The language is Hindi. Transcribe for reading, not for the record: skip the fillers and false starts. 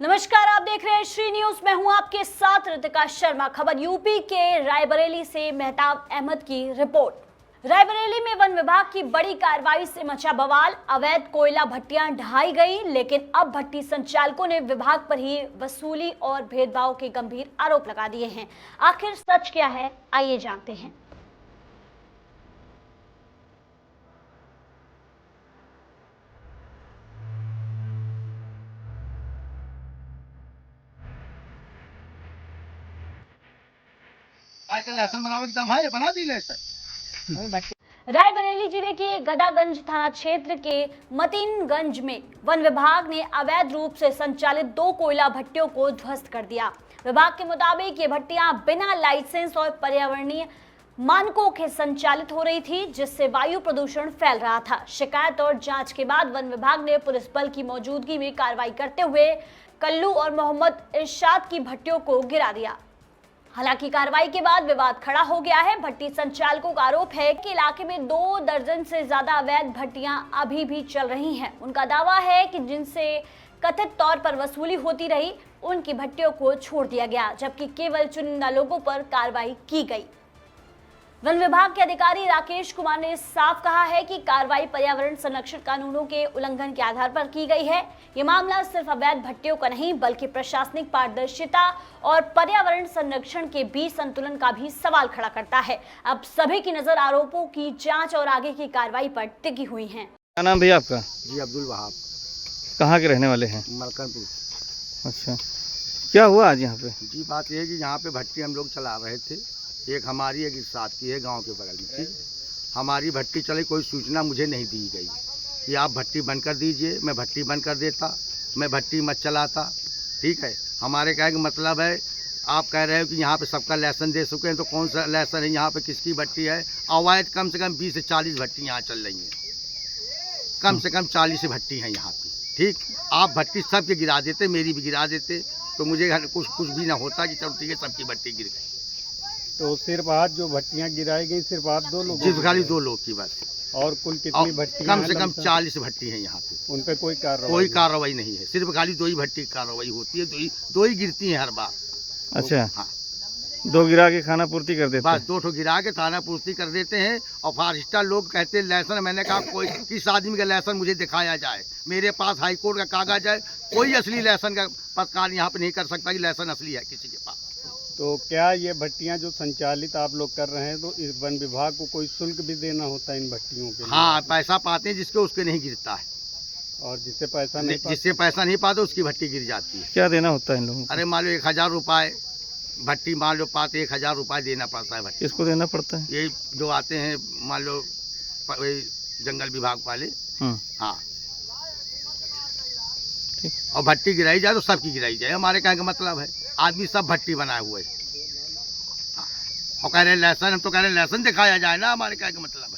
नमस्कार, आप देख रहे हैं श्री न्यूज। मैं हूं आपके साथ रितिका शर्मा। खबर यूपी के रायबरेली से मेहताब अहमद की रिपोर्ट। रायबरेली में वन विभाग की बड़ी कार्रवाई से मचा बवाल। अवैध कोयला भट्टियां ढहाई गई, लेकिन अब भट्टी संचालकों ने विभाग पर ही वसूली और भेदभाव के गंभीर आरोप लगा दिए हैं। आखिर सच क्या है, आइए जानते हैं। लहसुन बनाओ एकदम है, बना दी लहसुन। रायबरेली जिले के गदागंज थाना क्षेत्र के मतीनगंज में वन विभाग ने अवैध रूप से संचालित 2 कोयला भट्टियों को ध्वस्त कर दिया। विभाग के मुताबिक ये भट्टियां बिना लाइसेंस और पर्यावरणीय मानकों के संचालित हो रही थी, जिससे वायु प्रदूषण फैल रहा था। शिकायत और जांच के बाद वन विभाग ने पुलिस बल की मौजूदगी में कार्रवाई करते हुए कल्लू और मोहम्मद इरशाद की भट्टियों को गिरा दिया। हालांकि कार्रवाई के बाद विवाद खड़ा हो गया है। भट्टी संचालकों का आरोप है कि इलाके में 2 दर्जन से ज्यादा अवैध भट्टियां अभी भी चल रही हैं। उनका दावा है कि जिनसे कथित तौर पर वसूली होती रही, उनकी भट्टियों को छोड़ दिया गया, जबकि केवल चुनिंदा लोगों पर कार्रवाई की गई। वन विभाग के अधिकारी राकेश कुमार ने साफ कहा है कि कार्रवाई पर्यावरण संरक्षण कानूनों के उल्लंघन के आधार पर की गई है। ये मामला सिर्फ अवैध भट्टियों का नहीं, बल्कि प्रशासनिक पारदर्शिता और पर्यावरण संरक्षण के बीच संतुलन का भी सवाल खड़ा करता है। अब सभी की नजर आरोपों की जांच और आगे की कार्रवाई पर टिकी हुई है। क्या नाम भैया आपका? जी अब्दुल वहाब। कहाँ के रहने वाले हैं? मलकनपुर। अच्छा, क्या हुआ आज यहाँ पे? जी बात यह है कि यहाँ पे भट्टी हम लोग चला रहे थे। एक हमारी एक साथ की है गांव के बगल में। ठीक, हमारी भट्टी चली, कोई सूचना मुझे नहीं दी गई कि आप भट्टी बंद कर दीजिए। मैं भट्टी बंद कर देता, मैं भट्टी मत चलाता। ठीक है, हमारे कहने का मतलब है, आप कह रहे हो कि यहाँ पे सबका लाइसेंस दे चुके हैं, तो कौन सा लाइसेंस है यहाँ पे, किसकी भट्टी है? अवैध कम से कम 20 से 40 भट्टी यहाँ चल रही हैं। कम से कम 40 भट्टी हैं यहाँ पे। ठीक, आप भट्टी सबके गिरा देते, मेरी भी गिरा देते, तो मुझे कुछ भी ना होता कि चलो ठीक है सबकी भट्टी गिर गई। तो सिर्फ आज जो भट्टियां गिराई गई सिर्फ आप 2 लोग? सिर्फ खाली 2 लोग की बस। और कुल कितनी भट्टियां? कम से कम 40 भट्टी हैं यहाँ पे। उन पे कोई कार्रवाई नहीं है। सिर्फ खाली 2 ही भट्टी की कार्रवाई होती है, 2 ही गिरती हैं हर बार। अच्छा, हाँ, 2 गिरा के खाना पूर्ति कर देते बस हैं? 2 ठो गिरा के खाना पूर्ति कर देते हैं। और फारिस्टा लोग कहते हैं लाइसेंस। मैंने कहा कोई किस आदमी का लाइसेंस मुझे दिखाया जाए। मेरे पास हाईकोर्ट का कागज है, कोई असली लाइसेंस का पत्रकार यहाँ पे नहीं कर सकता कि लाइसेंस असली है किसी के पास। तो क्या ये भट्टियां जो संचालित आप लोग कर रहे हैं, तो इस वन विभाग को कोई शुल्क भी देना होता है इन भट्टियों के लिए? हाँ, पैसा पाते हैं जिसके उसके नहीं गिरता है, और जिससे पैसा नहीं पाते उसकी भट्टी गिर जाती है। क्या देना होता है इन लोगों को? अरे मान लो 1000 रुपये भट्टी, मान लो पाते 1000 रुपये देना पड़ता है भट्टी। किसको देना पड़ता है? ये जो आते हैं मान लो जंगल विभाग वाले। हाँ, ठीक। और भट्टी गिराई जाए तो सबकी गिराई जाए, हमारे कहने का मतलब है। आदमी सब भट्टी बनाए हुए। हाँ, और कह रहे लाइसेंस, हम तो कह रहे लाइसेंस दिखाया जाए ना, हमारे कहने का मतलब।